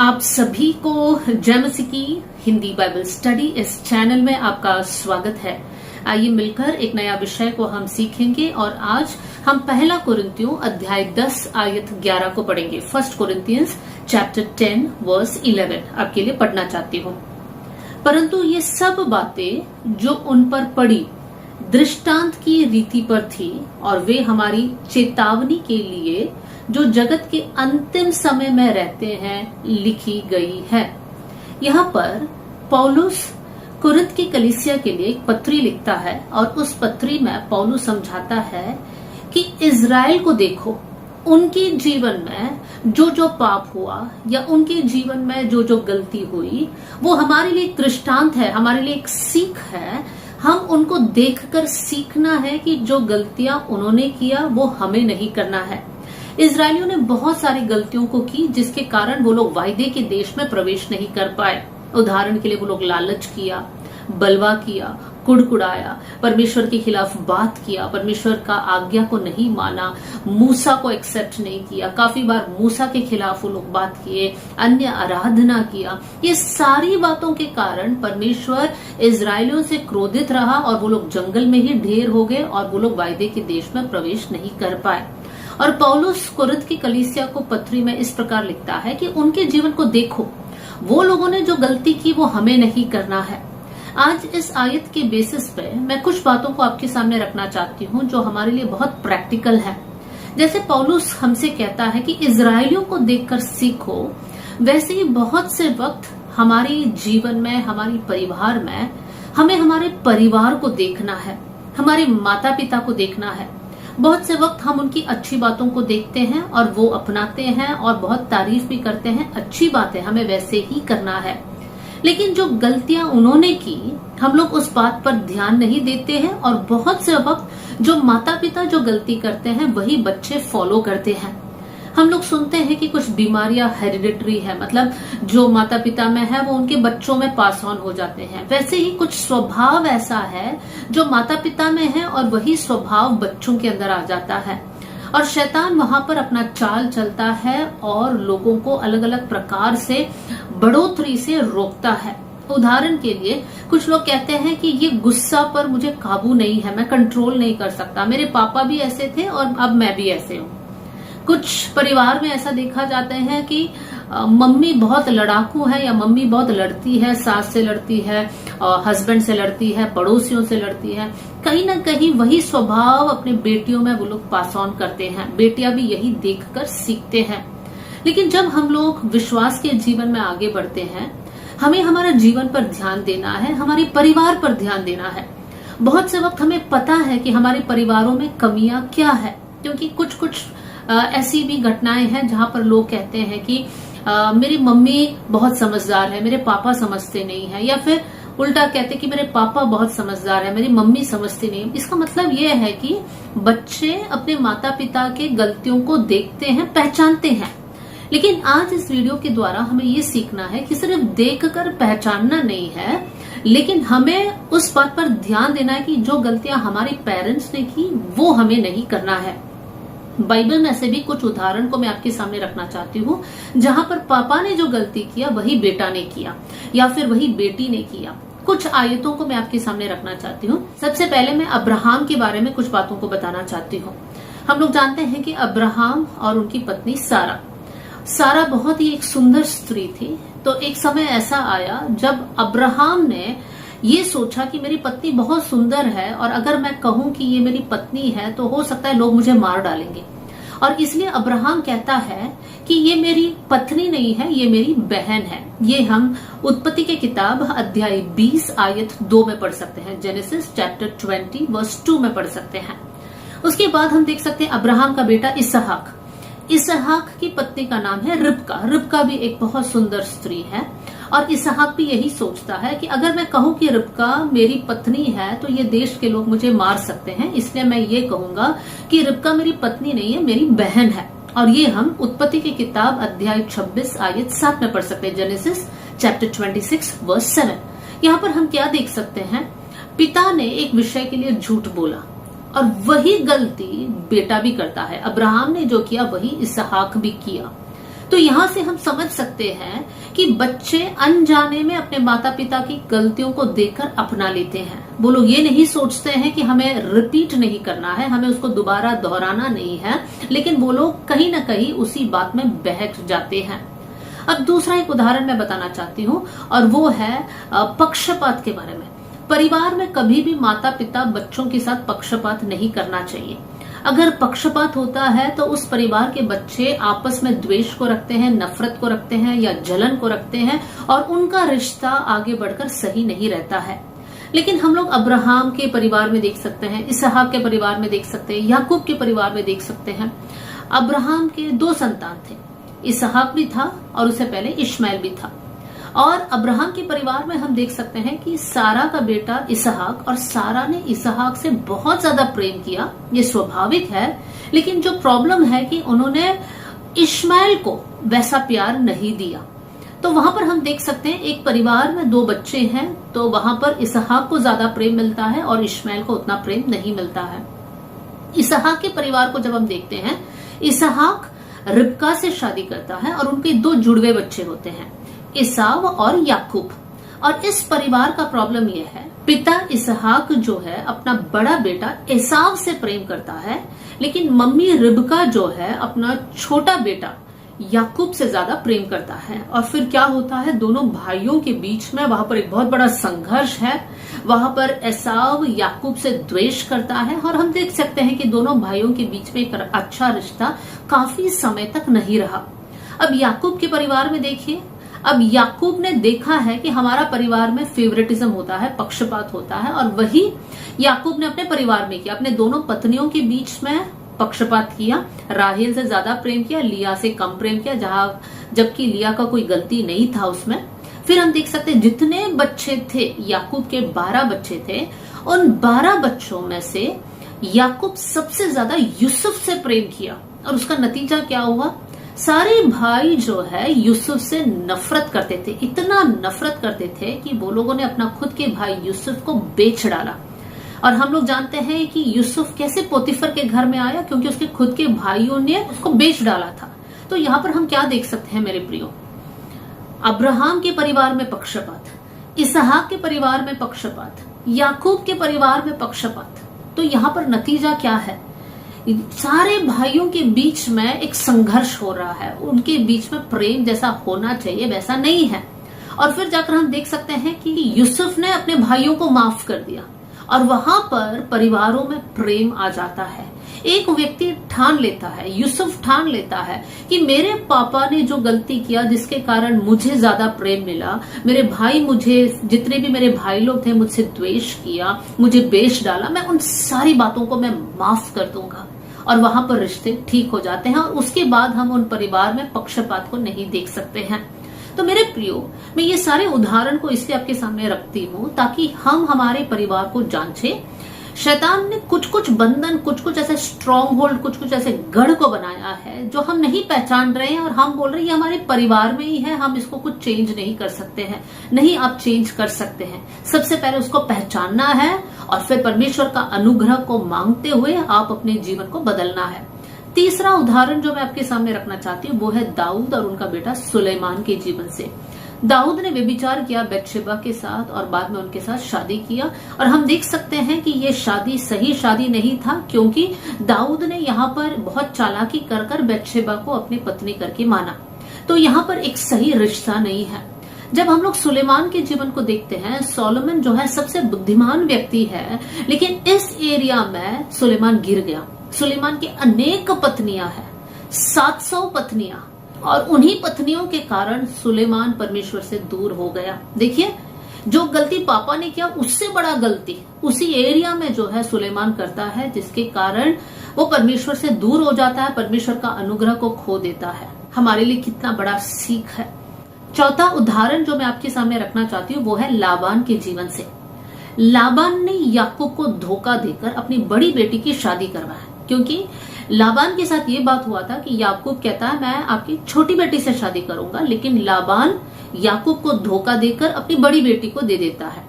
आप सभी को जय मसीह की हिंदी बाइबल स्टडी इस चैनल में आपका स्वागत है। आइए मिलकर एक नया विषय को हम सीखेंगे और आज हम पहला कुरिन्थियों अध्याय 10 आयत 11 को पढ़ेंगे। फर्स्ट कुरिन्थियंस चैप्टर 10 वर्स 11 आपके लिए पढ़ना चाहती हूँ। परंतु ये सब बातें जो उन पर पड़ी दृष्टांत की रीति पर थी और वे हमारी चेतावनी के लिए जो जगत के अंतिम समय में रहते हैं लिखी गई है। यहाँ पर पौलुस कुरिन्थ की कलीसिया के लिए एक पत्री लिखता है और उस पत्री में पौलुस समझाता है कि इज़राइल को देखो, उनके जीवन में जो जो पाप हुआ या उनके जीवन में जो जो गलती हुई वो हमारे लिए एक दृष्टांत है, हमारे लिए एक सीख है। हम उनको देखकर सीखना है कि जो गलतियां उन्होंने किया वो हमें नहीं करना है। इजरायलियों ने बहुत सारी गलतियों को की जिसके कारण वो लोग वायदे के देश में प्रवेश नहीं कर पाए। उदाहरण के लिए वो लोग लालच किया, बलवा किया, कुड़कुड़ाया, परमेश्वर के खिलाफ बात किया, परमेश्वर का आज्ञा को नहीं माना, मूसा को एक्सेप्ट नहीं किया, काफी बार मूसा के खिलाफ वो लोग बात किए, अन्य आराधना किया। ये सारी बातों के कारण परमेश्वर इजरायलियों से क्रोधित रहा और वो लोग जंगल में ही ढेर हो गए और वो लोग वायदे के देश में प्रवेश नहीं कर पाए। और पौलुस कुरिन्थ की कलीसिया को पत्री में इस प्रकार लिखता है कि उनके जीवन को देखो, वो लोगों ने जो गलती की वो हमें नहीं करना है। आज इस आयत के बेसिस पे मैं कुछ बातों को आपके सामने रखना चाहती हूँ जो हमारे लिए बहुत प्रैक्टिकल है। जैसे पौलुस हमसे कहता है कि इजरायलियों को देखकर सीखो, वैसे ही बहुत से वक्त हमारे जीवन में, हमारे परिवार में हमें हमारे परिवार को देखना है, हमारे माता पिता को देखना है। बहुत से वक्त हम उनकी अच्छी बातों को देखते हैं और वो अपनाते हैं और बहुत तारीफ भी करते हैं। अच्छी बात है, हमें वैसे ही करना है। लेकिन जो गलतियां उन्होंने की हम लोग उस बात पर ध्यान नहीं देते हैं और बहुत से वक्त जो माता पिता जो गलती करते हैं वही बच्चे फॉलो करते हैं। हम लोग सुनते हैं कि कुछ बीमारियां हेरिडिटरी है, मतलब जो माता पिता में है वो उनके बच्चों में पास ऑन हो जाते हैं। वैसे ही कुछ स्वभाव ऐसा है जो माता पिता में है और वही स्वभाव बच्चों के अंदर आ जाता है और शैतान वहां पर अपना चाल चलता है और लोगों को अलग अलग प्रकार से बढ़ोतरी से रोकता है। उदाहरण के लिए कुछ लोग कहते हैं कि ये गुस्सा पर मुझे काबू नहीं है, मैं कंट्रोल नहीं कर सकता, मेरे पापा भी ऐसे थे और अब मैं भी ऐसे हूँ। कुछ परिवार में ऐसा देखा जाता है कि मम्मी बहुत लड़ाकू है या मम्मी बहुत लड़ती है, सास से लड़ती है, हस्बैंड से लड़ती है, पड़ोसियों से लड़ती है। कहीं ना कहीं वही स्वभाव अपने बेटियों में वो लोग पास ऑन करते हैं। बेटियां भी यही देखकर सीखते हैं। लेकिन जब हम लोग विश्वास के जीवन में आगे बढ़ते हैं, हमें हमारा जीवन पर ध्यान देना है, हमारे परिवार पर ध्यान देना है। बहुत से वक्त हमें पता है कि हमारे परिवारों में कमियां क्या है, क्योंकि कुछ ऐसी भी घटनाएं हैं जहां पर लोग कहते हैं कि मेरी मम्मी बहुत समझदार है, मेरे पापा समझते नहीं है, या फिर उल्टा कहते हैं कि मेरे पापा बहुत समझदार है, मेरी मम्मी समझती नहीं। इसका मतलब ये है कि बच्चे अपने माता पिता के गलतियों को देखते हैं, पहचानते हैं। लेकिन आज इस वीडियो के द्वारा हमें ये सीखना है कि सिर्फ देखकर पहचानना नहीं है, लेकिन हमें उस बात पर ध्यान देना है कि जो गलतियां हमारे पेरेंट्स ने की वो हमें नहीं करना है। बाइबल में से भी कुछ उदाहरण को मैं आपके सामने रखना चाहती हूँ जहां पर पापा ने जो गलती किया वही बेटा ने किया या फिर वही बेटी ने किया। कुछ आयतों को मैं आपके सामने रखना चाहती हूँ। सबसे पहले मैं अब्राहम के बारे में कुछ बातों को बताना चाहती हूँ। हम लोग जानते हैं कि अब्राहम और उनकी पत्नी सारा बहुत ही एक सुंदर स्त्री थी। तो एक समय ऐसा आया जब अब्राहम ने ये सोचा कि मेरी पत्नी बहुत सुंदर है और अगर मैं कहूं कि ये मेरी पत्नी है तो हो सकता है लोग मुझे मार डालेंगे, और इसलिए अब्राहम कहता है कि ये मेरी पत्नी नहीं है, ये मेरी बहन है। ये हम उत्पत्ति के किताब अध्याय 20 आयत 2 में पढ़ सकते हैं, जेनेसिस चैप्टर 20 वर्स 2 में पढ़ सकते हैं। उसके बाद हम देख सकते हैं अब्राहम का बेटा इसहाक की पत्नी का नाम है रिबका भी एक बहुत सुंदर स्त्री है और इसहाक भी यही सोचता है कि अगर मैं कहूं कि रिबका मेरी पत्नी है तो ये देश के लोग मुझे मार सकते हैं, इसलिए मैं ये कहूंगा कि रिबका मेरी पत्नी नहीं है, मेरी बहन है। और ये हम उत्पत्ति की किताब अध्याय 26 आयत 7 में पढ़ सकते हैं, जेनेसिस चैप्टर 26 वर्स 7। यहाँ पर हम क्या देख सकते हैं, पिता ने एक विषय के लिए झूठ बोला और वही गलती बेटा भी करता है। अब्राहम ने जो किया वही इसहाक भी किया। तो यहाँ से हम समझ सकते हैं कि बच्चे अनजाने में अपने माता पिता की गलतियों को देखकर अपना लेते हैं। वो लोग ये नहीं सोचते हैं कि हमें रिपीट नहीं करना है, हमें उसको दोबारा दोहराना नहीं है, लेकिन वो लोग कहीं ना कहीं उसी बात में बहक जाते हैं। अब दूसरा एक उदाहरण मैं बताना चाहती हूँ और वो है पक्षपात के बारे में। परिवार में कभी भी माता पिता बच्चों के साथ पक्षपात नहीं करना चाहिए। अगर पक्षपात होता है तो उस परिवार के बच्चे आपस में द्वेष को रखते हैं, नफरत को रखते हैं या जलन को रखते हैं और उनका रिश्ता आगे बढ़कर सही नहीं रहता है। लेकिन हम लोग अब्राहम के परिवार में देख सकते हैं, इसहाक के परिवार में देख सकते हैं, याकूब के परिवार में देख सकते हैं। अब्राहम के 2 संतान थे, इसहाक भी था और उससे पहले इश्माइल भी था। और अब्राहम के परिवार में हम देख सकते हैं कि सारा का बेटा इसहाक, और सारा ने इसहाक से बहुत ज्यादा प्रेम किया, ये स्वाभाविक है। लेकिन जो प्रॉब्लम है कि उन्होंने इश्माइल को वैसा प्यार नहीं दिया। तो वहां पर हम देख सकते हैं एक परिवार में 2 बच्चे हैं तो वहां पर इसहाक को ज्यादा प्रेम मिलता है और इश्माइल को उतना प्रेम नहीं मिलता है। इसहाक के परिवार को जब हम देखते हैं, इसहाक रिबका से शादी करता है और उनके 2 जुड़वे बच्चे होते हैं, एसाव और याकूब। और इस परिवार का प्रॉब्लम यह है, पिता इसहाक जो है अपना बड़ा बेटा एसाव से प्रेम करता है, लेकिन मम्मी रिबका जो है अपना छोटा बेटा याकूब से ज्यादा प्रेम करता है। और फिर क्या होता है, दोनों भाइयों के बीच में वहां पर एक बहुत बड़ा संघर्ष है। वहां पर एसाव याकूब से द्वेष करता है और हम देख सकते हैं कि दोनों भाइयों के बीच में एक अच्छा रिश्ता काफी समय तक नहीं रहा। अब याकूब के परिवार में देखिए, अब याकूब ने देखा है कि हमारा परिवार में फेवरेटिज्म होता है, पक्षपात होता है, और वही याकूब ने अपने परिवार में किया। अपने दोनों पत्नियों के बीच में पक्षपात किया, राहेल से ज्यादा प्रेम किया, लिया से कम प्रेम किया, जबकि लिया का कोई गलती नहीं था उसमें। फिर हम देख सकते हैं जितने बच्चे थे, याकूब के 12 बच्चे थे, उन 12 बच्चों में से याकूब सबसे ज्यादा यूसुफ से प्रेम किया। और उसका नतीजा क्या हुआ, सारे भाई जो है यूसुफ से नफरत करते थे, इतना नफरत करते थे कि वो लोगों ने अपना खुद के भाई यूसुफ को बेच डाला। और हम लोग जानते हैं कि यूसुफ कैसे पोतीफर के घर में आया, क्योंकि उसके खुद के भाइयों ने उसको बेच डाला था। तो यहाँ पर हम क्या देख सकते हैं मेरे प्रियो, अब्राहम के परिवार में पक्षपात, इसहाक के परिवार में पक्षपात, याकूब के परिवार में पक्षपात। तो यहाँ पर नतीजा क्या है, सारे भाइयों के बीच में एक संघर्ष हो रहा है, उनके बीच में प्रेम जैसा होना चाहिए वैसा नहीं है। और फिर जाकर हम देख सकते हैं कि यूसुफ ने अपने भाइयों को माफ कर दिया और वहां पर परिवारों में प्रेम आ जाता है। एक व्यक्ति ठान लेता है, यूसुफ ठान लेता है कि मेरे पापा ने जो गलती किया जिसके कारण मुझे ज्यादा प्रेम मिला, मेरे भाई मुझे, जितने भी मेरे भाई लोग थे मुझसे द्वेष किया, मुझे बेच डाला, मैं उन सारी बातों को मैं माफ कर दूंगा। और वहां पर रिश्ते ठीक हो जाते हैं और उसके बाद हम उन परिवार में पक्षपात को नहीं देख सकते हैं। तो मेरे प्रियो, मैं ये सारे उदाहरण को इसलिए आपके सामने रखती हूँ ताकि हम हमारे परिवार को जांचें। शैतान ने कुछ कुछ बंधन, कुछ कुछ ऐसे स्ट्रॉन्ग होल्ड, कुछ कुछ ऐसे गढ़ को बनाया है जो हम नहीं पहचान रहे हैं और हम बोल रहे हैं ये हमारे परिवार में ही है, हम इसको कुछ चेंज नहीं कर सकते हैं। नहीं, आप चेंज कर सकते हैं। सबसे पहले उसको पहचानना है और फिर परमेश्वर का अनुग्रह को मांगते हुए आप अपने जीवन को बदलना है। तीसरा उदाहरण जो मैं आपके सामने रखना चाहती हूँ वो है दाऊद और उनका बेटा सुलेमान के जीवन से। दाऊद ने व्यभिचार किया बेतशेबा के साथ और बाद में उनके साथ शादी किया और हम देख सकते हैं कि ये शादी सही शादी नहीं था, क्योंकि दाऊद ने यहाँ पर बहुत चालाकी कर कर बेतशेबा को अपनी पत्नी करके माना। तो यहाँ पर एक सही रिश्ता नहीं है। जब हम लोग सुलेमान के जीवन को देखते हैं, सोलोमन जो है सबसे बुद्धिमान व्यक्ति है, लेकिन इस एरिया में सुलेमान गिर गया। सुलेमान की अनेक पत्नियां हैं, 700 पत्नियां, और उन्हीं पत्नियों के कारण सुलेमान परमेश्वर से दूर हो गया। देखिए, जो गलती पापा ने किया उससे बड़ा गलती उसी एरिया में जो है सुलेमान करता है, जिसके कारण वो परमेश्वर से दूर हो जाता है, परमेश्वर का अनुग्रह को खो देता है। हमारे लिए कितना बड़ा सीख है। चौथा उदाहरण जो मैं आपके सामने रखना चाहती हूँ वो है लाबान के जीवन से। लाबान ने याकूब को धोखा देकर अपनी बड़ी बेटी की शादी करवाया, क्योंकि लाबान के साथ ये बात हुआ था कि याकूब कहता है मैं आपकी छोटी बेटी से शादी करूंगा, लेकिन लाबान याकूब को धोखा देकर अपनी बड़ी बेटी को दे देता है।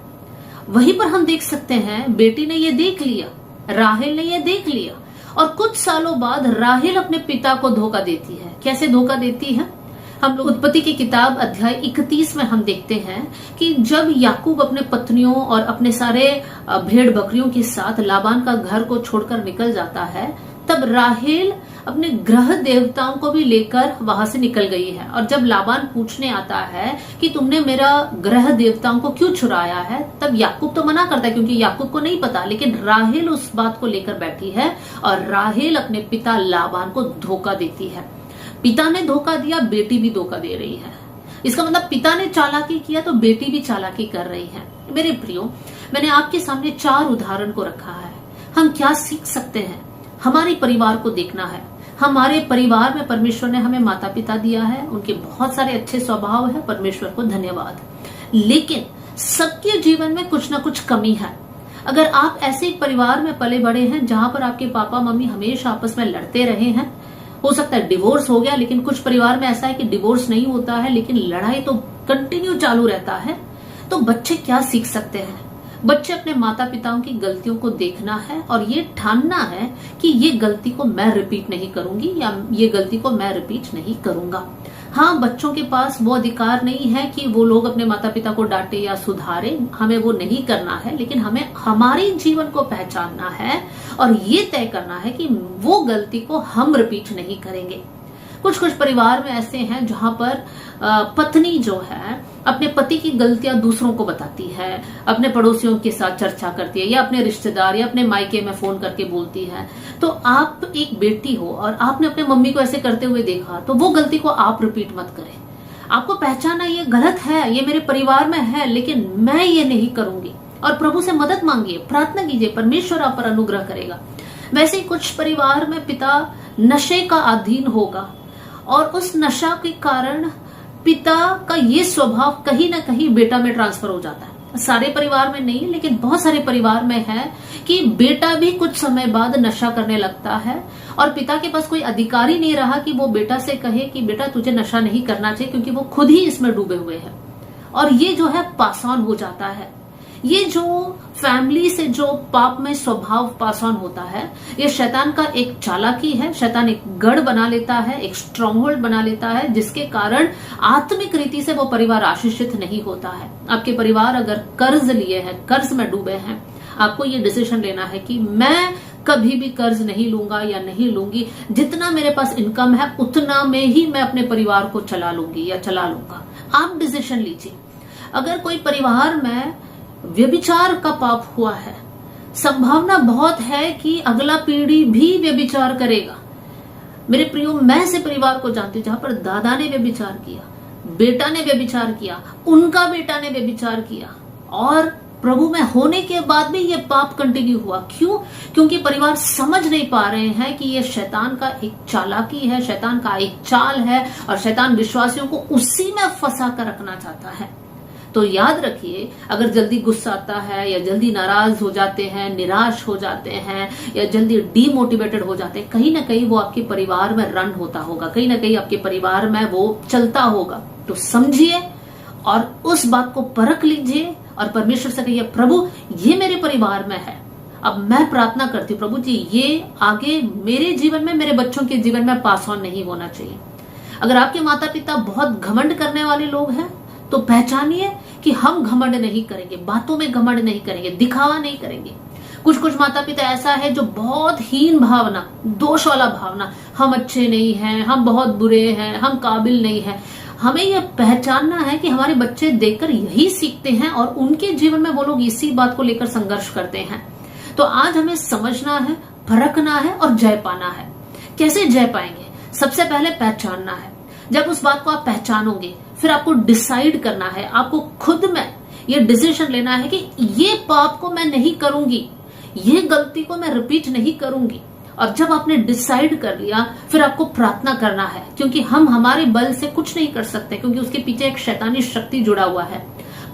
वहीं पर हम देख सकते हैं बेटी ने ये देख लिया, राहेल ने ये देख लिया, और कुछ सालों बाद राहेल अपने पिता को धोखा देती है। कैसे धोखा देती है? हम लोग उत्पत्ति की किताब अध्याय 31 में हम देखते हैं कि जब याकूब अपने पत्नियों और अपने सारे भेड़ बकरियों के साथ लाबान का घर को छोड़कर निकल जाता है, तब राहेल अपने ग्रह देवताओं को भी लेकर वहां से निकल गई है। और जब लाबान पूछने आता है कि तुमने मेरा ग्रह देवताओं को क्यों चुराया है, तब याकूब तो मना करता है क्योंकि याकूब को नहीं पता, लेकिन राहेल उस बात को लेकर बैठी है और राहेल अपने पिता लाबान को धोखा देती है। पिता ने धोखा दिया, बेटी भी धोखा दे रही है। इसका मतलब पिता ने चालाकी किया तो बेटी भी चालाकी कर रही है। मेरे प्रियो, मैंने आपके सामने 4 उदाहरण को रखा है। हम क्या सीख सकते हैं? हमारे परिवार को देखना है। हमारे परिवार में परमेश्वर ने हमें माता पिता दिया है, उनके बहुत सारे अच्छे स्वभाव है, परमेश्वर को धन्यवाद। लेकिन सबके जीवन में कुछ ना कुछ कमी है। अगर आप ऐसे एक परिवार में पले बड़े हैं जहां पर आपके पापा मम्मी हमेशा आपस में लड़ते रहे हैं, हो सकता है डिवोर्स हो गया, लेकिन कुछ परिवार में ऐसा है कि डिवोर्स नहीं होता है लेकिन लड़ाई तो कंटिन्यू चालू रहता है, तो बच्चे क्या सीख सकते हैं? बच्चे अपने माता पिताओं की गलतियों को देखना है और ये ठानना है कि ये गलती को मैं रिपीट नहीं करूंगी या ये गलती को मैं रिपीट नहीं करूंगा। हाँ, बच्चों के पास वो अधिकार नहीं है कि वो लोग अपने माता पिता को डांटे या सुधारे, हमें वो नहीं करना है, लेकिन हमें हमारे जीवन को पहचानना है और ये तय करना है कि वो गलती को हम रिपीट नहीं करेंगे। कुछ परिवार में ऐसे हैं जहां पर पत्नी जो है अपने पति की गलतियां दूसरों को बताती है, अपने पड़ोसियों के साथ चर्चा करती है या अपने रिश्तेदार या अपने मायके में फोन करके बोलती है। तो आप एक बेटी हो और आपने अपने मम्मी को ऐसे करते हुए देखा, तो वो गलती को आप रिपीट मत करें। आपको पहचाना ये गलत है, ये मेरे परिवार में है, लेकिन मैं ये नहीं करूंगी। और प्रभु से मदद मांगिए, प्रार्थना कीजिए, परमेश्वर आप पर अनुग्रह करेगा। वैसे ही कुछ परिवार में पिता नशे का अधीन होगा और उस नशा के कारण पिता का ये स्वभाव कहीं ना कहीं बेटा में ट्रांसफर हो जाता है। सारे परिवार में नहीं, लेकिन बहुत सारे परिवार में है कि बेटा भी कुछ समय बाद नशा करने लगता है और पिता के पास कोई अधिकार ही नहीं रहा कि वो बेटा से कहे कि बेटा तुझे नशा नहीं करना चाहिए, क्योंकि वो खुद ही इसमें डूबे हुए हैं। और ये जो है पास ऑन हो जाता है। ये जो फैमिली से जो पाप में स्वभाव पास ऑन होता है, ये शैतान का एक चालाकी है। शैतान एक गढ़ बना लेता है, एक स्ट्रॉन्ग होल्ड बना लेता है, जिसके कारण आत्मिक रीति से वो परिवार आशीषित नहीं होता है। आपके परिवार अगर कर्ज लिए हैं, कर्ज में डूबे हैं, आपको ये डिसीजन लेना है कि मैं कभी भी कर्ज नहीं लूंगा या नहीं लूंगी। जितना मेरे पास इनकम है उतना में ही मैं अपने परिवार को चला लूंगी या चला लूंगा। आप डिसीजन लीजिए। अगर कोई परिवार में व्यभिचार का पाप हुआ है, संभावना बहुत है कि अगला पीढ़ी भी व्यभिचार करेगा। मेरे प्रियो, मैं ऐसे परिवार को जानती हूं जहां पर दादा ने व्यभिचार किया, बेटा ने व्यभिचार किया, उनका बेटा ने व्यभिचार किया और प्रभु में होने के बाद भी ये पाप कंटिन्यू हुआ। क्यों? क्योंकि परिवार समझ नहीं पा रहे हैं कि ये शैतान का एक चालाकी है, शैतान का एक चाल है और शैतान विश्वासियों को उसी में फंसा कर रखना चाहता है। तो याद रखिए, अगर जल्दी गुस्सा आता है या जल्दी नाराज हो जाते हैं, निराश हो जाते हैं या जल्दी डीमोटिवेटेड हो जाते हैं, कहीं ना कहीं वो आपके परिवार में रन होता होगा, कहीं ना कहीं आपके परिवार में वो चलता होगा। तो समझिए और उस बात को परख लीजिए और परमेश्वर से कहिए, प्रभु ये मेरे परिवार में है, अब मैं प्रार्थना करती हूँ प्रभु जी, ये आगे मेरे जीवन में, मेरे बच्चों के जीवन में पास ऑन नहीं होना चाहिए। अगर आपके माता पिता बहुत घमंड करने वाले लोग हैं तो पहचानिए कि हम घमंड नहीं करेंगे, बातों में घमंड नहीं करेंगे, दिखावा नहीं करेंगे। कुछ माता पिता ऐसा है जो बहुत हीन भावना, दोष वाला भावना, हम अच्छे नहीं हैं, हम बहुत बुरे हैं, हम काबिल नहीं हैं। हमें यह पहचानना है कि हमारे बच्चे देखकर यही सीखते हैं और उनके जीवन में वो लोग इसी बात को लेकर संघर्ष करते हैं। तो आज हमें समझना है, परखना है और जय पाना है। कैसे जय पाएंगे? सबसे पहले पहचानना है। जब उस बात को आप पहचानोगे, फिर आपको डिसाइड करना है, आपको खुद में ये डिसीजन लेना है कि ये पाप को मैं नहीं करूंगी, ये गलती को मैं रिपीट नहीं करूंगी। और जब आपने डिसाइड कर लिया, फिर आपको प्रार्थना करना है, क्योंकि हम हमारे बल से कुछ नहीं कर सकते, क्योंकि उसके पीछे एक शैतानी शक्ति जुड़ा हुआ है।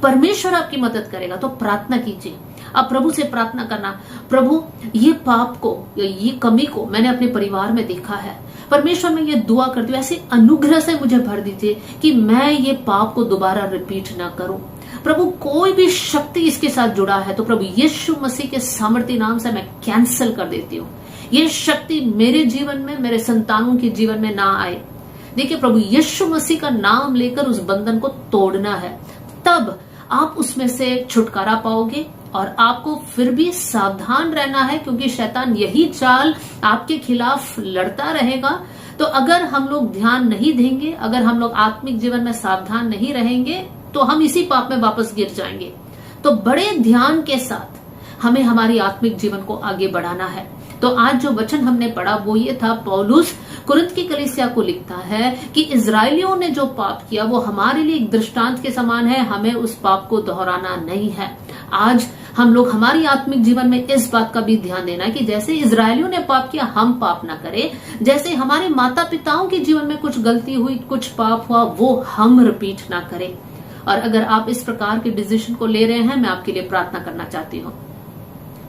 परमेश्वर आपकी मदद करेगा। तो प्रार्थना कीजिए, आप प्रभु से प्रार्थना करना, प्रभु ये पाप को या ये कमी को मैंने अपने परिवार में देखा है, परमेश्वर में ये दुआ करती हूँ, ऐसे अनुग्रह से मुझे भर दीजिए कि मैं ये पाप को दोबारा रिपीट ना करूं। प्रभु कोई भी शक्ति इसके साथ जुड़ा है तो प्रभु यीशु मसीह के सामर्थ्य नाम से मैं कैंसिल कर देती हूँ। ये शक्ति मेरे जीवन में, मेरे संतानों के जीवन में ना आए। देखिए, प्रभु यीशु मसीह का नाम लेकर उस बंधन को तोड़ना है, तब आप उसमें से छुटकारा पाओगे। और आपको फिर भी सावधान रहना है, क्योंकि शैतान यही चाल आपके खिलाफ लड़ता रहेगा। तो अगर हम लोग ध्यान नहीं देंगे, अगर हम लोग आत्मिक जीवन में सावधान नहीं रहेंगे, तो हम इसी पाप में वापस गिर जाएंगे। तो बड़े ध्यान के साथ हमें हमारी आत्मिक जीवन को आगे बढ़ाना है। तो आज जो वचन हमने पढ़ा वो ये था, पौलुस कुरिन्थ की कलीसिया को लिखता है कि इजरायलियों ने जो पाप किया वो हमारे लिए एक दृष्टांत के समान है, हमें उस पाप को दोहराना नहीं है। आज हम लोग हमारी आत्मिक जीवन में इस बात का भी ध्यान देना कि जैसे इजरायलियों ने पाप किया, हम पाप ना करें। जैसे हमारे माता पिताओं के जीवन में कुछ गलती हुई, कुछ पाप हुआ, वो हम रिपीट ना करें। और अगर आप इस प्रकार के डिसीजन को ले रहे हैं, मैं आपके लिए प्रार्थना करना चाहती हूँ।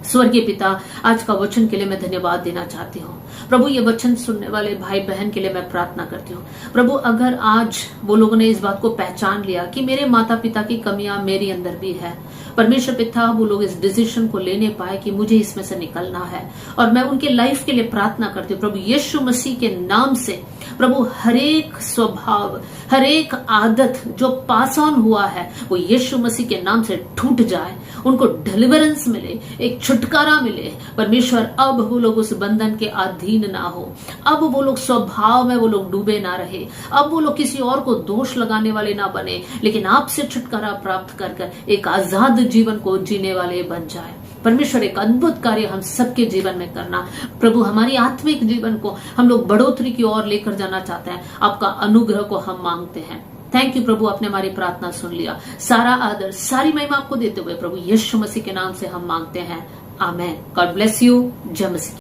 स्वर्गीय पिता, आज का वचन के लिए मैं धन्यवाद देना चाहती हूँ। प्रभु, ये वचन सुनने वाले भाई बहन के लिए मैं प्रार्थना करती हूँ। प्रभु, अगर आज वो लोगों ने इस बात को पहचान लिया कि मेरे माता पिता की कमियां मेरे अंदर भी है, परमेश्वर पिता, वो लोग इस डिसीजन को लेने पाए कि मुझे इसमें से निकलना है, और मैं उनके लाइफ के लिए प्रार्थना करती हूँ। प्रभु यीशु मसीह के नाम से प्रभु, हरेक स्वभाव, हरेक आदत जो पास ऑन हुआ है, वो यीशु मसीह के नाम से टूट जाए, उनको डिलीवरेंस मिले, एक छुटकारा मिले। परमेश्वर, अब वो लोग उस बंधन के अधीन ना हो, अब वो लोग स्वभाव में वो लोग डूबे ना रहे, अब वो लोग किसी और को दोष लगाने वाले ना बने, लेकिन आपसे छुटकारा प्राप्त कर एक आजाद जीवन को जीने वाले बन जाए। परमेश्वर, एक अद्भुत कार्य हम सबके जीवन में करना। प्रभु, हमारी आत्मिक जीवन को हम लोग बढ़ोतरी की ओर लेकर जाना चाहते हैं, आपका अनुग्रह को हम मांगते हैं। थैंक यू प्रभु, आपने हमारी प्रार्थना सुन लिया। सारा आदर, सारी महिमा आपको देते हुए प्रभु यीशु मसीह के नाम से हम मांगते हैं, आमेन। God bless you. जय मसीह।